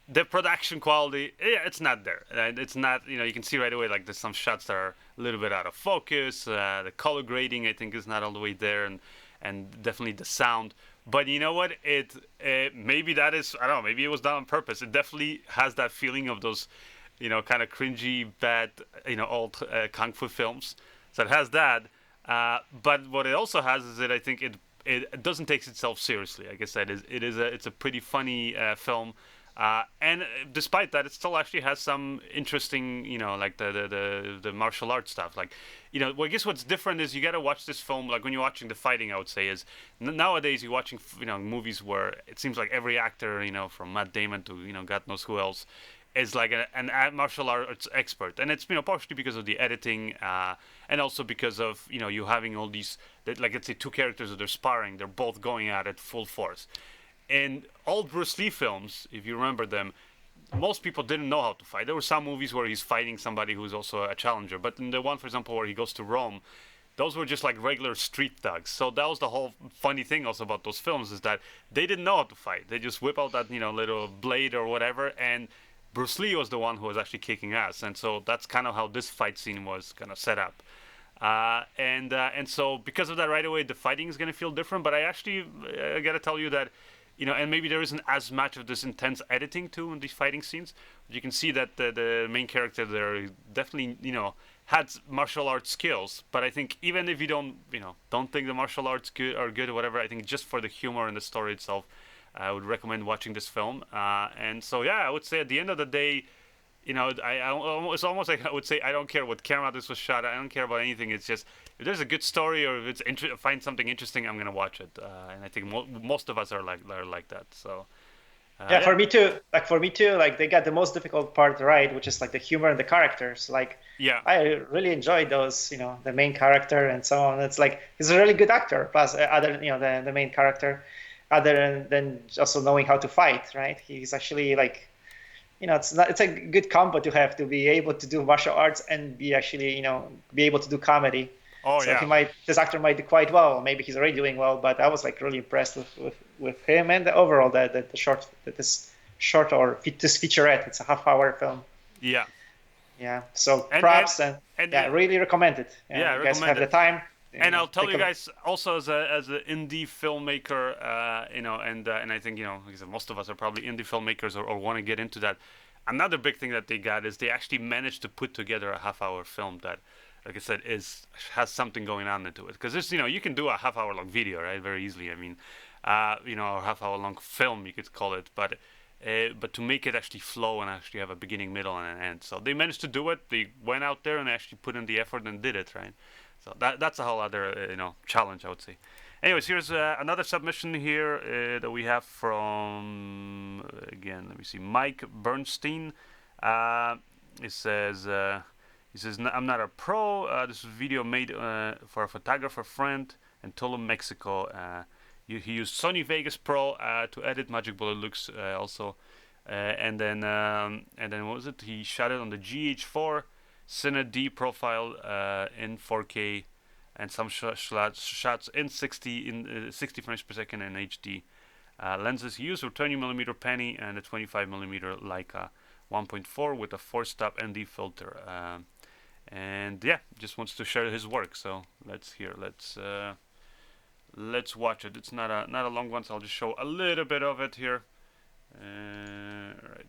The production quality, it's not there. It's not, you can see right away, like, there's some shots that are a little bit out of focus. The color grading, I think, is not all the way there, and definitely the sound. But you know what? Maybe that is, I don't know, maybe it was done on purpose. It definitely has that feeling of those, kind of cringy, bad, old Kung Fu films. So it has that. But what it also has is that I think it doesn't take itself seriously. Like I said, it's a pretty funny film. And despite that, it still actually has some interesting, like the martial arts stuff. Like, well, I guess what's different is you got to watch this film, like when you're watching the fighting, I would say, is nowadays you're watching, movies where it seems like every actor, from Matt Damon to, God knows who else, is like an martial arts expert. And it's, partially because of the editing, and also because of, you having all these, like, let's say two characters that are sparring, they're both going at it full force. In old Bruce Lee films, if you remember them, most people didn't know how to fight. There were some movies where he's fighting somebody who's also a challenger. But in the one, for example, where he goes to Rome, those were just like regular street thugs. So that was the whole funny thing also about those films, is that they didn't know how to fight. They just whip out that, little blade or whatever. And Bruce Lee was the one who was actually kicking ass. And so that's kind of how this fight scene was kind of set up. And so because of that, right away, the fighting is going to feel different. But I got to tell you that, and maybe there isn't as much of this intense editing too in these fighting scenes. But you can see that the main character there definitely, had martial arts skills. But I think even if you don't think the martial arts are good or whatever, I think just for the humor and the story itself, I would recommend watching this film. And so, yeah, I would say at the end of the day, it's almost like I would say I don't care what camera this was shot. I don't care about anything. It's just if there's a good story or if it's find something interesting, I'm gonna watch it. And I think most of us are like that. So yeah, for me too. Like they got the most difficult part right, which is like the humor and the characters. Like I really enjoyed those. The main character and so on. It's like he's a really good actor. Plus, other the main character, other than also knowing how to fight. Right, he's actually like. It's a good combo to have to be able to do martial arts and be actually, be able to do comedy. Oh, so yeah. This actor might do quite well. Maybe he's already doing well, but I was like really impressed with him and the overall this short or this featurette. It's a half-hour film. Yeah. Yeah. So props and really recommend it. You guys have the time. And I'll tell you guys also as an indie filmmaker, and I think because most of us are probably indie filmmakers or want to get into that. Another big thing that they got is they actually managed to put together a half-hour film that, like I said, has something going on into it. Because there's you can do a half-hour long video, right, very easily. I mean, a half-hour long film you could call it, but but to make it actually flow and actually have a beginning, middle, and an end. So they managed to do it. They went out there and actually put in the effort and did it, right? So that's a whole other challenge, I would say. Anyways, here's another submission here that we have from again. Let me see, Mike Bernstein. It says. He says, I'm not a pro. This is a video made for a photographer friend in Tulum, Mexico. He used Sony Vegas Pro to edit Magic Bullet looks also. And then what was it? He shot it on the GH4 Cine D profile in 4K and some shots in 60 frames per second in HD. Lenses he used were 20mm Penny and a 25mm Leica 1.4 with a 4-stop ND filter. And yeah, just wants to share his work. So let's watch it. It's not a long one, so I'll just show a little bit of it here. Right.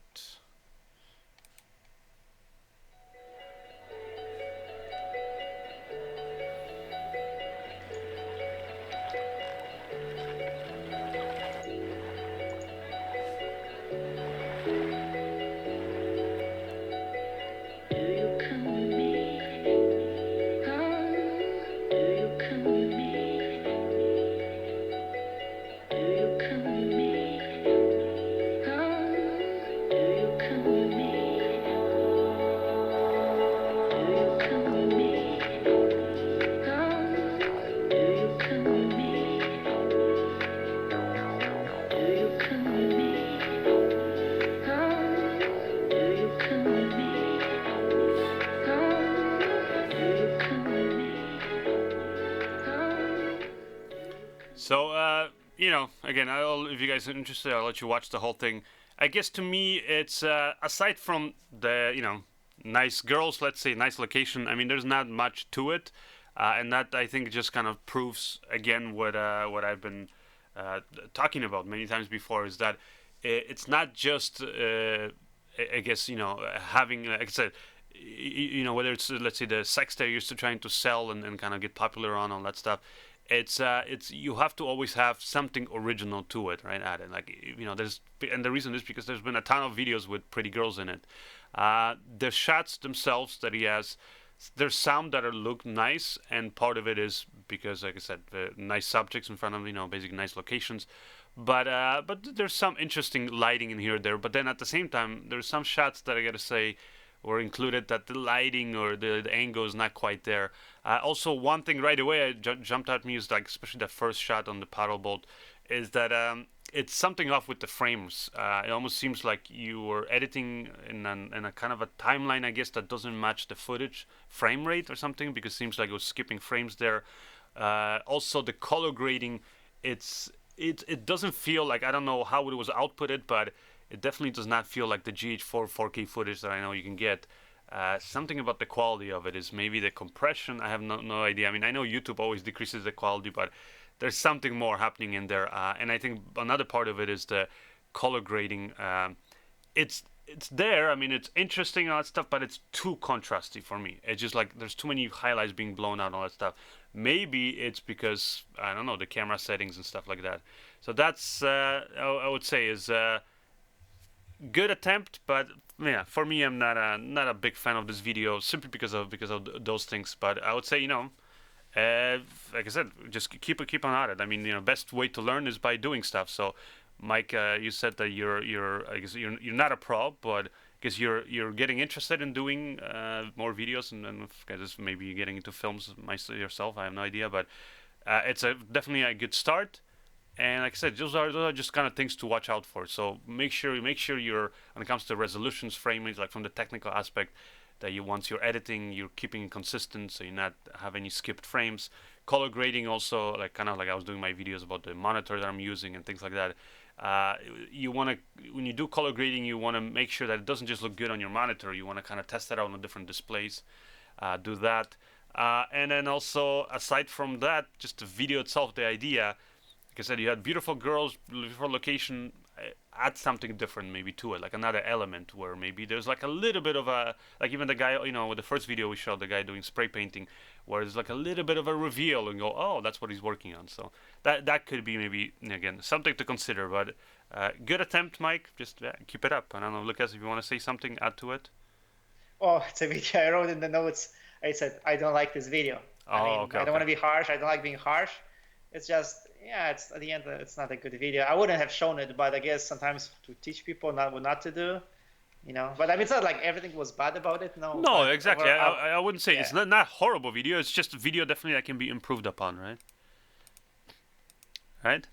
So, again, if you guys are interested, I'll let you watch the whole thing. I guess to me, it's aside from the, nice girls, let's say, nice location. I mean, there's not much to it, and that I think just kind of proves again what I've been talking about many times before, is that it's not just, I guess, having, like I said, whether it's let's say the sex they're used to trying to sell and kind of get popular on all that stuff. It's you have to always have something original to it, right? Added, and the reason is because there's been a ton of videos with pretty girls in it. The shots themselves that he has, there's some that look nice, and part of it is because, like I said, nice subjects in front of basically nice locations. But there's some interesting lighting in here or there. But then at the same time, there's some shots that I gotta say were included that the lighting or the angle is not quite there. Also, one thing right away jumped at me is especially the first shot on the paddle boat, is that it's something off with the frames. It almost seems like you were editing in a kind of a timeline, I guess, that doesn't match the footage frame rate or something, because it seems like it was skipping frames there. Also, the color grading, it doesn't feel like, I don't know how it was outputted, but it definitely does not feel like the GH4 4K footage that I know you can get. Something about the quality of it is maybe the compression. I have no idea. I mean, I know YouTube always decreases the quality, but there's something more happening in there. And I think another part of it is the color grading. It's there. I mean, it's interesting and all that stuff, but it's too contrasty for me. It's just like there's too many highlights being blown out and all that stuff. Maybe it's because, I don't know, the camera settings and stuff like that. So that's, I would say, is good attempt, but yeah, for me, I'm not a big fan of this video simply because of those things. But I would say, like I said, just keep on at it. I mean, best way to learn is by doing stuff. So, Mike, you said that I guess you're not a pro, but because you're getting interested in doing more videos and just maybe getting into films yourself. I have no idea, but it's definitely a good start. And like I said, those are just kind of things to watch out for. So make sure you're, when it comes to resolutions, frame rates, like from the technical aspect, that once you're editing, you're keeping it consistent, so you not have any skipped frames. Color grading also, kind of like I was doing my videos about the monitor that I'm using and things like that. When you do color grading, you want to make sure that it doesn't just look good on your monitor. You want to kind of test it out on different displays. Do that. And then also, aside from that, just the video itself, the idea. Like I said, you had beautiful girls, beautiful location. add something different maybe to it, like another element where maybe there's like a little bit of a, like even the guy, you know, with the first video we showed, the guy doing spray painting, where it's like a little bit of a reveal and go, oh, that's what he's working on. So that could be maybe, again, something to consider. But good attempt, Mike. Just keep it up. I don't know, Lucas, if you want to say something, add to it. Oh, it's a video I wrote in the notes. I said, I don't like this video. I mean, okay, I don't want to be harsh. I don't like being harsh. It's just, yeah, it's at the end, it's not a good video. I wouldn't have shown it, but I guess sometimes to teach people what not to do, you know. But I mean, it's not like everything was bad about it. No. No, exactly. I wouldn't say yeah. it's not horrible video. It's just a video definitely that can be improved upon, right? Right?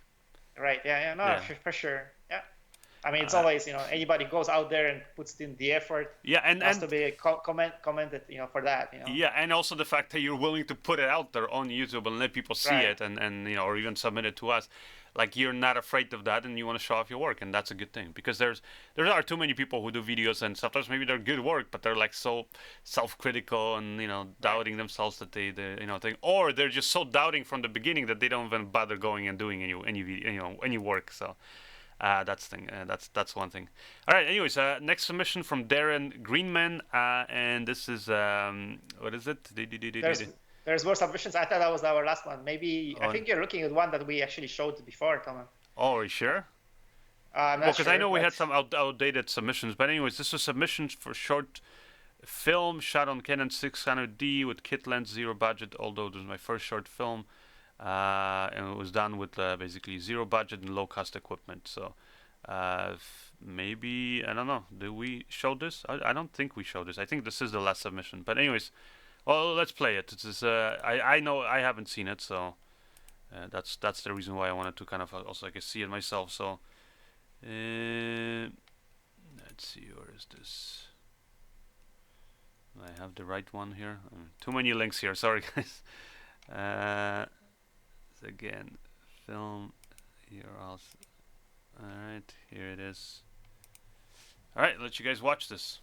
Right. Yeah. No, Yeah. for sure. Yeah. I mean, it's always, you know, anybody goes out there and puts in the effort. Yeah, and has to be commented, you know, for that, you know. Yeah, and also the fact that you're willing to put it out there on YouTube and let people see it, and you know, or even submit it to us. Like, you're not afraid of that, and you want to show off your work, and that's a good thing, because there are too many people who do videos, and sometimes maybe they're good work, but they're like so self-critical and, you know, doubting themselves that they you know, think, or they're just so doubting from the beginning that they don't even bother going and doing any video, you know, any work. So that's one thing. All right. Anyways, next submission from Darren Greenman, and this is what is it? There's more submissions. I thought that was our last one. Maybe I think you're looking at one that we actually showed before, Tom. Oh, are you sure? I'm not because sure, I know we had some outdated submissions. But anyways, this was submissions for short film shot on Canon 600D with kit lens, 0 budget. Although this was my first short film, and it was done with basically 0 budget and low cost equipment. So maybe, I don't know. Did we show this? I don't think we showed this. I think this is the last submission. But anyways. Well, let's play it. It's I know I haven't seen it, so that's the reason why I wanted to kind of also see it myself. So let's see, where is this? I have the right one here. Too many links here. Sorry, guys. Again, film here also. All right, here it is. All right, let you guys watch this.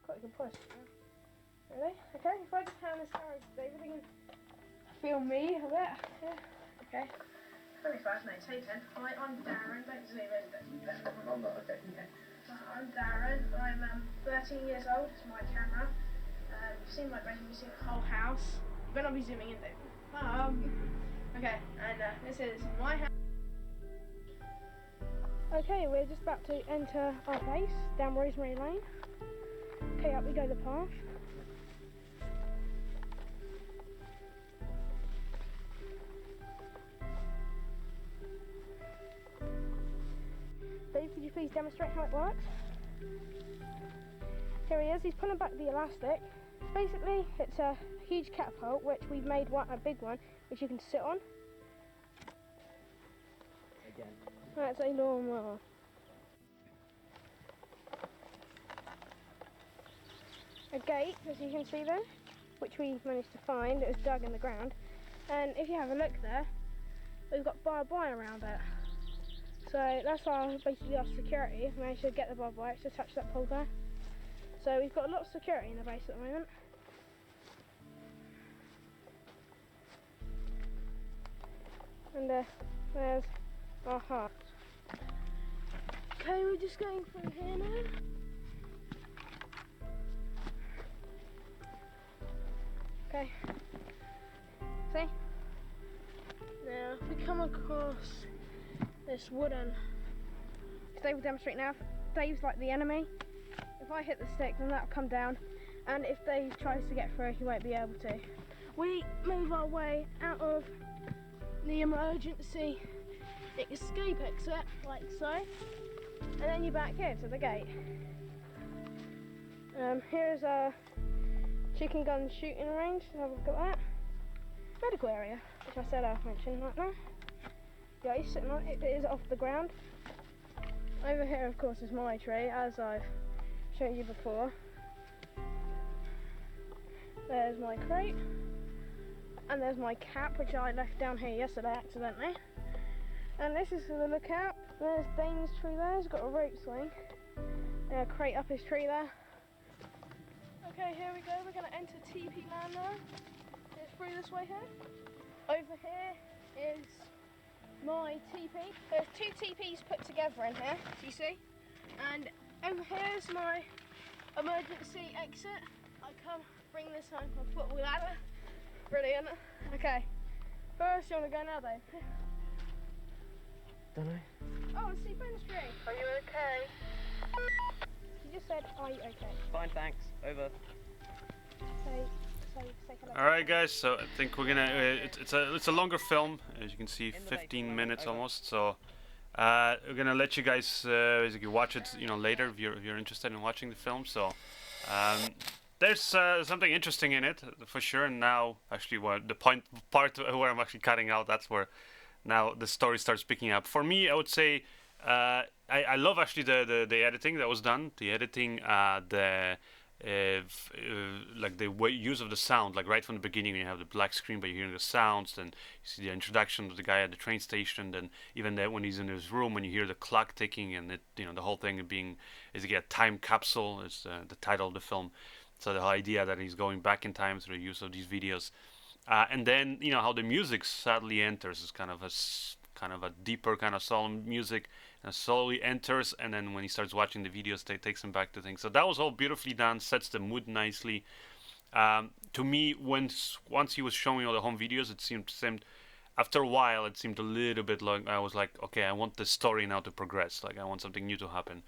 Quite a good push. Ready? Okay, if I just hand this camera to David, you can film me a bit. Yeah. Okay. Very fast, mate. Take 10. Hi, I'm Darren. Don't zoom in. I'm not. Okay. I'm Darren. I'm 13 years old. It's my camera. You've seen my bedroom. You've seen the whole house. You better not be zooming in, David. Okay, and this is my house. Okay, we're just about to enter our base down Rosemary Lane. Okay, up we go the path. Dave, could you please demonstrate how it works? Here he is, he's pulling back the elastic. Basically, it's a huge catapult, which we've made a big one, which you can sit on. Again. That's a lawnmower. a gate, as you can see there, which we managed to find. It was dug in the ground, and if you have a look there, we've got barbed wire around it. So that's why basically our security managed to get the barbed wire to touch that pole there. So we've got a lot of security in the base at the moment. And there's our heart. Okay, we're just going through here now. Okay. See? Now, if we come across this wooden, Dave will demonstrate now. If Dave's like the enemy, if I hit the stick, then that'll come down. And if Dave tries to get through, he won't be able to. We move our way out of the emergency escape exit, like so. And then you're back here to the gate. Here's a chicken gun shooting range. Have a look at that. Medical area, which I said I'll mention right now. Yeah, he's sitting on it. It is off the ground. Over here, of course, is my tree, as I've shown you before. There's my crate. And there's my cap, which I left down here yesterday accidentally. And this is for the lookout. There's Dane's tree there. He's got a rope swing. And a crate up his tree there. Okay, here we go. We're going to enter TP land now. It's through this way here. Over here is my TP. There's 2 TPs put together in here, do you see? And over here is my emergency exit. I can't bring this on my football ladder. Brilliant. Okay. First, you want to go now, Dave? Don't know. Oh, I see Ben's tree. Are you okay? He just said, are you okay? Fine, thanks. Over. Say hello. All right, guys. So I think we're gonna. It's a longer film, as you can see, 15 minutes almost. So we're gonna let you guys basically watch it, later if you're interested in watching the film. So there's something interesting in it for sure. And now, actually, the part where I'm actually cutting out, that's where now the story starts picking up. For me, I would say I love actually the editing that was done. The editing, like the use of the sound, like right from the beginning when you have the black screen but you're hearing the sounds, then you see the introduction of the guy at the train station, then even that when he's in his room when you hear the clock ticking, and it, the whole thing being is a time capsule is the title of the film. So the whole idea that he's going back in time through the use of these videos, and then how the music sadly enters is kind of a deeper kind of solemn music, and slowly enters, and then when he starts watching the videos, it takes him back to things. So that was all beautifully done, sets the mood nicely. To me, once he was showing all the home videos, it seemed after a while it seemed a little bit like I was like, okay, I want the story now to progress, like I want something new to happen.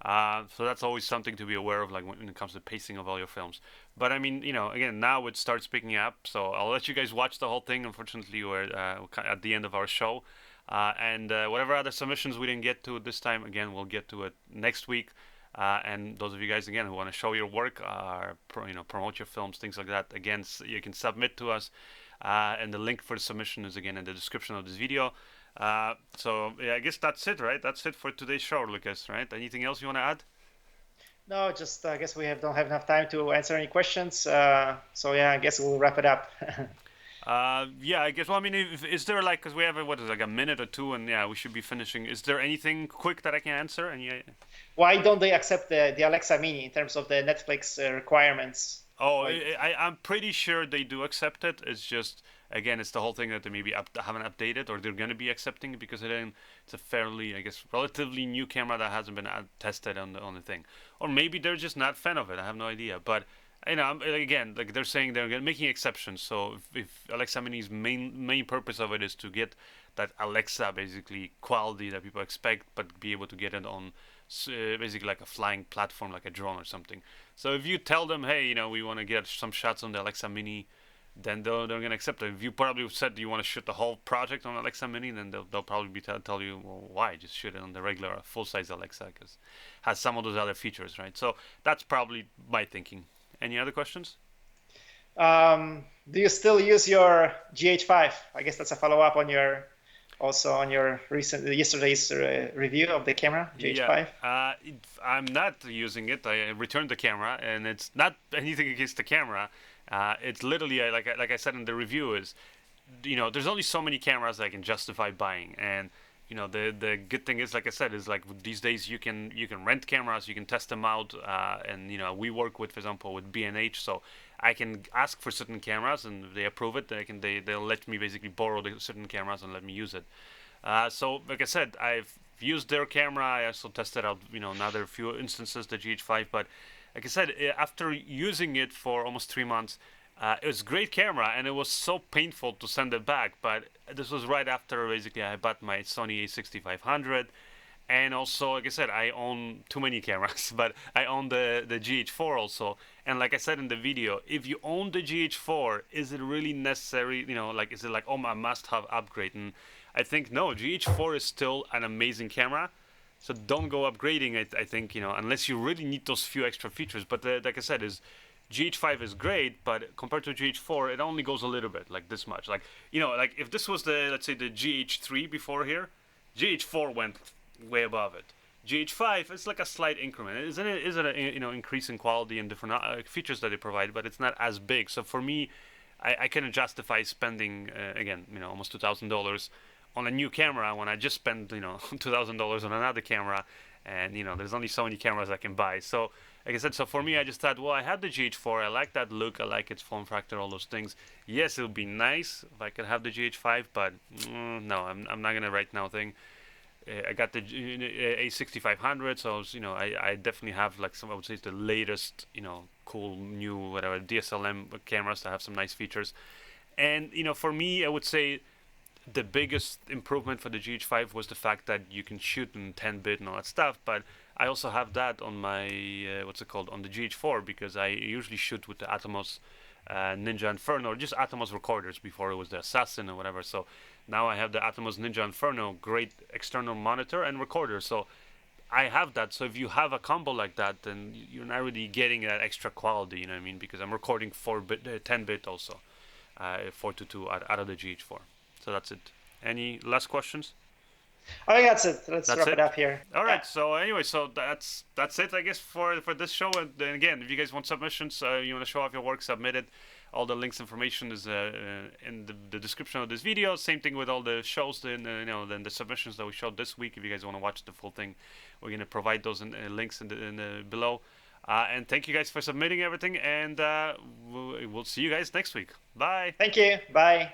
So that's always something to be aware of, like when it comes to pacing of all your films. But I mean, again, now it starts picking up, so I'll let you guys watch the whole thing. Unfortunately, we're at the end of our show. And whatever other submissions we didn't get to this time, again, we'll get to it next week. And those of you guys, again, who want to show your work, promote your films, things like that, again, you can submit to us. And the link for the submission is, again, in the description of this video. So, yeah, I guess that's it, right? That's it for today's show, Lucas, right? Anything else you want to add? No, just I guess we don't have enough time to answer any questions. So, yeah, I guess we'll wrap it up. Yeah, I guess. Well, I mean, is there because we have a minute or two, and yeah, we should be finishing. Is there anything quick that I can answer? And yeah. Why don't they accept the Alexa Mini in terms of the Netflix requirements? Oh, I'm pretty sure they do accept it. It's just, again, it's the whole thing that they maybe haven't updated, or they're going to be accepting it because it's a fairly, I guess, relatively new camera that hasn't been tested on the thing, or maybe they're just not a fan of it. I have no idea, but. Again, like they're saying they're making exceptions. So if Alexa Mini's main purpose of it is to get that Alexa basically quality that people expect, but be able to get it on basically like a flying platform, like a drone or something. So if you tell them, hey, we want to get some shots on the Alexa Mini, then they're gonna accept it. If you probably said you want to shoot the whole project on Alexa Mini, then they'll probably tell you, well, why? Just shoot it on the regular full-size Alexa, because it has some of those other features, right? So that's probably my thinking. Any other questions? Do you still use your GH5? I guess that's a follow-up on your also on your yesterday's review of the camera, GH5? Yeah, I'm not using it. I returned the camera, and it's not anything against the camera. It's literally like I said in the review is, there's only so many cameras I can justify buying, and the good thing is, like I said, is like these days you can rent cameras, you can test them out, and we work with, for example, with B&H, so I can ask for certain cameras, and if they approve it, they'll let me basically borrow the certain cameras and let me use it. So like I said, I've used their camera. I also tested out, another few instances the GH5. But like I said, after using it for almost 3 months, it was a great camera, and it was so painful to send it back. But this was right after basically I bought my Sony a6500. And also, like I said, I own too many cameras, but I own the GH4 also. And like I said in the video, if you own the GH4, is it really necessary? Is it like, oh, I must have upgrade? And I think no, GH4 is still an amazing camera. So don't go upgrading it, I think, unless you really need those few extra features. But like I said, GH5 is great, but compared to GH4, it only goes a little bit, like this much. Like if this was let's say the GH3 before here, GH4 went way above it. GH5 is like a slight increment. Is it increase in quality and different features that they provide, but it's not as big. So for me, I couldn't justify spending again, almost $2,000 on a new camera when I just spent $2,000 on another camera, and there's only so many cameras I can buy. So like I said, so for me, I just thought, well, I had the GH4, I like that look, I like its form factor, all those things. Yes, it would be nice if I could have the GH5, but no, I'm not gonna right now think. I got the A6500, so I definitely have like I would say the latest, cool new whatever DSLM cameras that have some nice features. And for me, I would say the biggest improvement for the GH5 was the fact that you can shoot in 10-bit and all that stuff. But I also have that on my on the GH4, because I usually shoot with the Atomos Ninja Inferno, or just Atomos recorders before it was the Assassin or whatever. So now I have the Atomos Ninja Inferno, great external monitor and recorder. So I have that. So if you have a combo like that, then you're not really getting that extra quality, you know what I mean? Because I'm recording 4-bit, 10-bit also, 422 out of the GH4. So that's it. Any last questions? I think that's it. Let's wrap it up here. All right. So anyway, so that's it, I guess, for this show. And then again, if you guys want submissions, you want to show off your work, submit it. All the links, information is in the description of this video. Same thing with all the shows, then the submissions that we showed this week. If you guys want to watch the full thing, we're gonna provide those links below. And thank you guys for submitting everything. And we'll see you guys next week. Bye. Thank you. Bye.